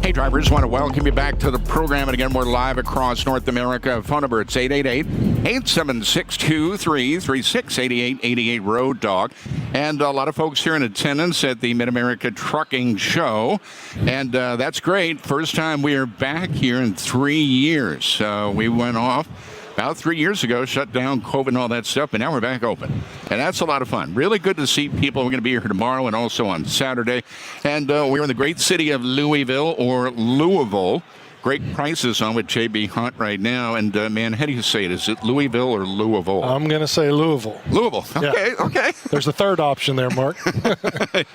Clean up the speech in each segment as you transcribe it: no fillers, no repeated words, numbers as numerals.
Hey, drivers, want to welcome you back to the program. And again, we're live across North America. Phone number, it's 888-876-2336, Road Dog. And a lot of folks here in attendance at the Mid-America Trucking Show. And that's great. First time we are back here in 3 years. We went off about 3 years ago, shut down COVID and all that stuff, but now we're back open. And that's a lot of fun. Really good to see people. We're going to be here tomorrow and also on Saturday. And we're in the great city of Louisville, or Louisville. Great prices on with J.B. Hunt right now. And, man, how do you say it? Is it Louisville or Louisville? I'm going to say Louisville. Louisville. Okay, yeah. Okay. There's a third option there, Mark.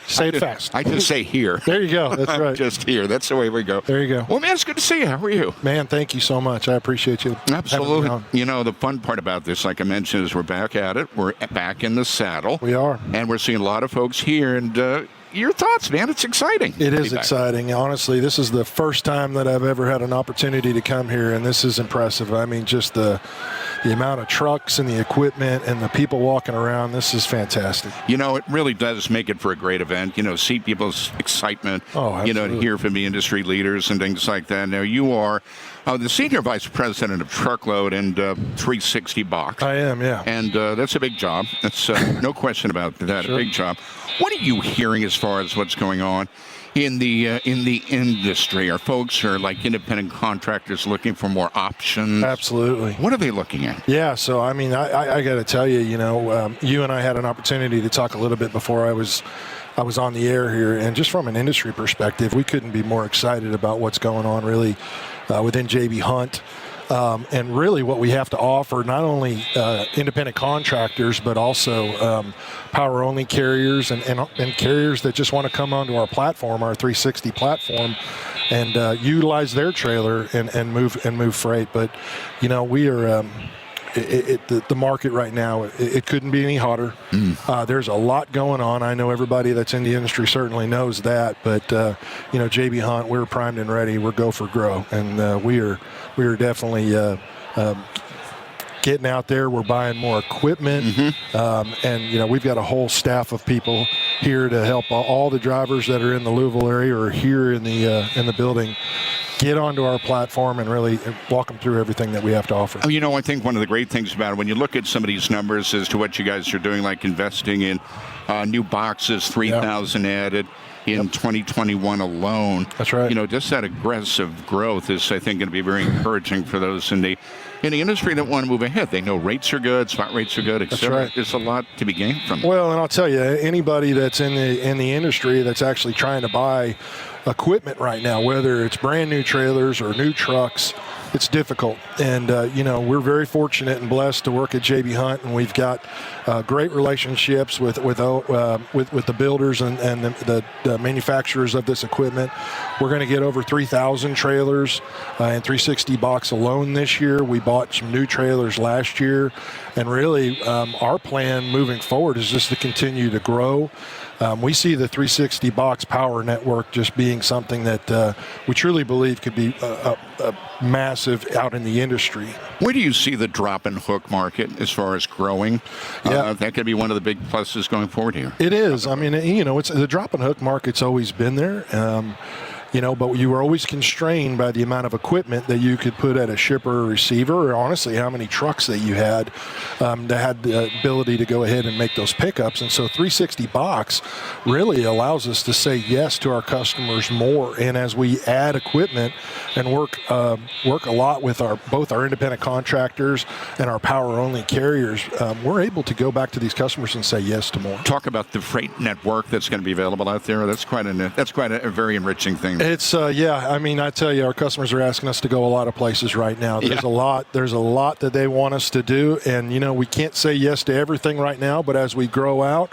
Say it fast. I just say here. There you go. That's right. Just here. That's the way we go. There you go. Well, man, it's good to see you. How are you? Man, thank you so much. I appreciate you. Absolutely. You know, the fun part about this, like I mentioned, is we're back at it. We're back in the saddle. We are. And we're seeing a lot of folks here. And your thoughts, man? It's exciting. It is exciting. Honestly, this is the first time that I've ever had an opportunity to come here, and this is impressive. I mean, just the amount of trucks and the equipment and the people walking around, this is fantastic. You know, it really does make it for a great event. You know, see people's excitement, you know, to hear from the industry leaders and things like that. Now, you are the Senior Vice President of Truckload and 360 Box. I am, yeah. And that's a big job. That's no question about that, Sure. a big job. What are you hearing as far as what's going on in the industry? Are folks like independent contractors looking for more options? Absolutely. What are they looking at? Yeah, so I mean, I got to tell you, you know, you and I had an opportunity to talk a little bit before I was on the air here, and just from an industry perspective, we couldn't be more excited about what's going on really within J.B. Hunt. And really what we have to offer, not only independent contractors, but also power-only carriers and carriers that just want to come onto our platform, our 360 platform, and utilize their trailer and move freight. But, you know, we are the market right now, it couldn't be any hotter. There's a lot going on. I know everybody that's in the industry certainly knows that, but you know, J.B. Hunt, we're primed and ready. We're go for grow, and we are definitely getting out there. We're buying more equipment, and you know, we've got a whole staff of people here to help all the drivers that are in the Louisville area or here in the building get onto our platform and really walk them through everything that we have to offer. You know, I think one of the great things about it, when you look at some of these numbers as to what you guys are doing, like investing in new boxes, 3,000 added in 2021 alone. That's right. You know, just that aggressive growth is, I think, going to be very encouraging for those in the industry that want to move ahead. They know rates are good, spot rates are good, etc. Right. There's a lot to be gained from it. Well, and I'll tell you, anybody that's in the industry that's actually trying to buy equipment right now, whether it's brand new trailers or new trucks, it's difficult. And, you know, we're very fortunate and blessed to work at J.B. Hunt, and we've got great relationships with the builders and the manufacturers of this equipment. We're going to get over 3,000 trailers in 360 Box alone this year. We bought some new trailers last year. And really, our plan moving forward is just to continue to grow. We see the 360 Box Power Network just being something that we truly believe could be a massive out in the industry. Where do you see the drop and hook market as far as growing? Yeah. That could be one of the big pluses going forward here. It is. I mean, you know, it's the drop and hook market's always been there. You know, but you were always constrained by the amount of equipment that you could put at a shipper or receiver, or honestly, how many trucks that you had that had the ability to go ahead and make those pickups. And so 360 Box really allows us to say yes to our customers more. And as we add equipment and work a lot with both our independent contractors and our power-only carriers, we're able to go back to these customers and say yes to more. Talk about the freight network that's going to be available out there. That's quite a very enriching thing. It's yeah. I mean, I tell you, our customers are asking us to go a lot of places right now. There's a lot that they want us to do, and you know, we can't say yes to everything right now. But as we grow out,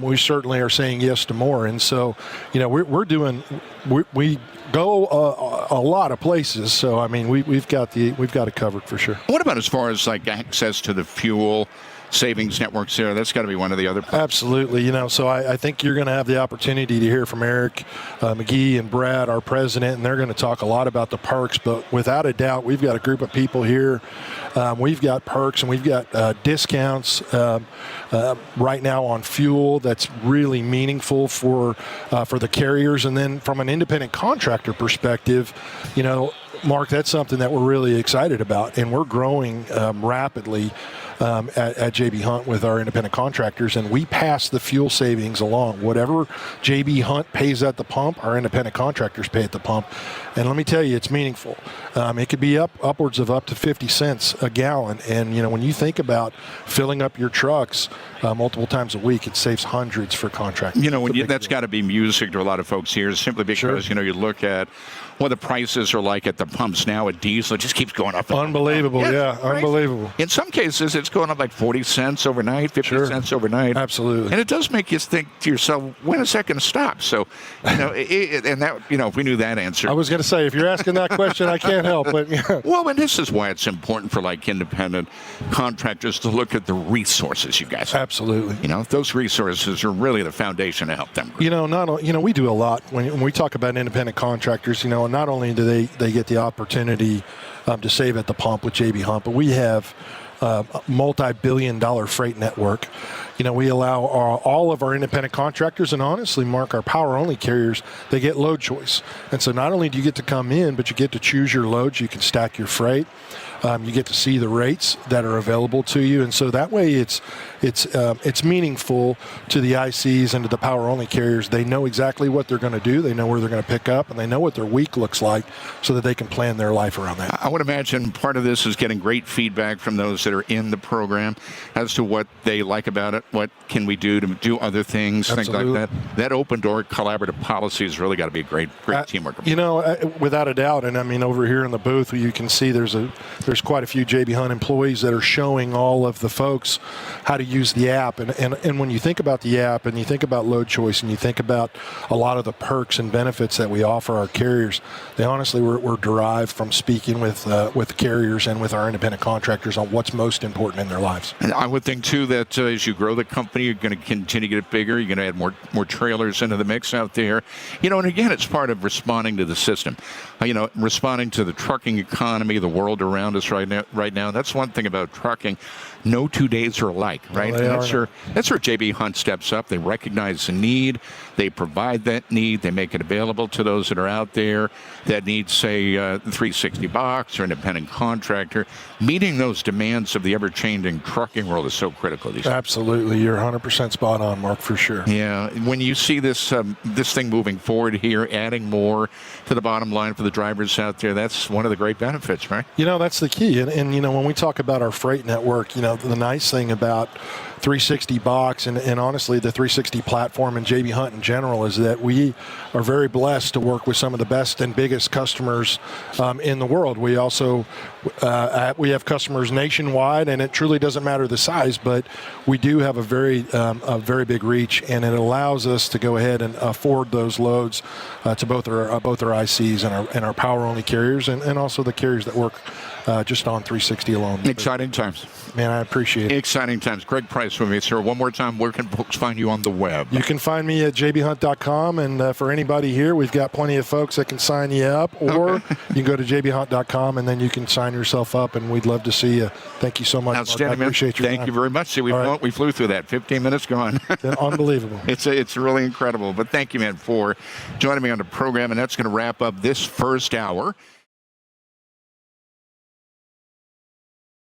we certainly are saying yes to more. And so, you know, we go a lot of places. So I mean, we've got it covered for sure. What about as far as like access to the fuel? savings networks there. That's got to be one of the other. Absolutely. So I think you're going to have the opportunity to hear from Eric McGee and Brad, our president, and they're going to talk a lot about the perks. But without a doubt, we've got a group of people here. We've got perks and we've got discounts right now on fuel that's really meaningful for the carriers. And then from an independent contractor perspective, Mark, that's something that we're really excited about, and we're growing rapidly at JB Hunt with our independent contractors, and we pass the fuel savings along. Whatever JB Hunt pays at the pump, our independent contractors pay at the pump. And let me tell you, it's meaningful. It could be upwards of up to 50 cents a gallon. And, when you think about filling up your trucks multiple times a week, it saves hundreds for contractors. That's got to be music to a lot of folks here, simply because, Sure. You look at what the prices are like at the pumps now at diesel. It just keeps going up. Unbelievable, yeah, right? unbelievable. In some cases, it's going up like 40 cents overnight, 50 Sure. cents overnight. Absolutely. And it does make you think to yourself, when is that going to stop? So, if we knew that answer. I was going to say, if you're asking that question, I can't help but. Yeah. Well, and this is why it's important for independent contractors to look at the resources you guys have. Absolutely. Those resources are really the foundation to help them. We do a lot when we talk about independent contractors. Not only do they get the opportunity to save at the pump with JB Hunt, but we have a multi-billion-dollar freight network. We allow all of our independent contractors, and honestly, Mark, our power-only carriers, they get load choice. And so not only do you get to come in, but you get to choose your loads. You can stack your freight. You get to see the rates that are available to you, and so that way it's meaningful to the ICs and to the power-only carriers. They know exactly what they're going to do. They know where they're going to pick up, and they know what their week looks like, so that they can plan their life around that. I would imagine part of this is getting great feedback from those that are in the program as to what they like about it. What can we do to do other things, Absolutely. things like that. That open door collaborative policy has really got to be a great teamwork. Without a doubt, and over here in the booth, you can see there's quite a few JB Hunt employees that are showing all of the folks how to use the app. And when you think about the app and you think about load choice and you think about a lot of the perks and benefits that we offer our carriers, they honestly were derived from speaking with carriers and with our independent contractors on what's most important in their lives. And I would think, too, that as you grow the company, you're going to continue to get bigger. You're going to add more trailers into the mix out there. And again, it's part of responding to the system. Responding to the trucking economy, the world around us right now. That's one thing about trucking. No 2 days are alike, right? No, that's where JB Hunt steps up. They recognize the need. They provide that need. They make it available to those that are out there that need, say, 360 box or independent contractor. Meeting those demands of the ever-changing trucking world is so critical these days. Absolutely. You're 100% spot on, Mark, for sure. Yeah. When you see this thing moving forward here, adding more to the bottom line for the drivers out there, that's one of the great benefits, right? That's the key. And when we talk about our freight network, the nice thing about 360 box and honestly the 360 platform and JB Hunt in general is that we are very blessed to work with some of the best and biggest customers in the world. We also we have customers nationwide, and it truly doesn't matter the size, but we do have a very big reach, and it allows us to go ahead and afford those loads to both our ICs and our power only carriers and also the carriers that work just on 360 alone. Exciting times. Man, I appreciate it. Exciting times. Greg Price with me, sir. One more time, where can folks find you on the web? You can find me at jbhunt.com, and for anybody here, we've got plenty of folks that can sign you up, or you can go to jbhunt.com, and then you can sign yourself up, and we'd love to see you. Thank you so much, Outstanding, Mark. I appreciate your time. Thank you very much. See, we flew through that. 15 minutes gone. Unbelievable. It's really incredible. But thank you, man, for joining me on the program, and that's going to wrap up this first hour.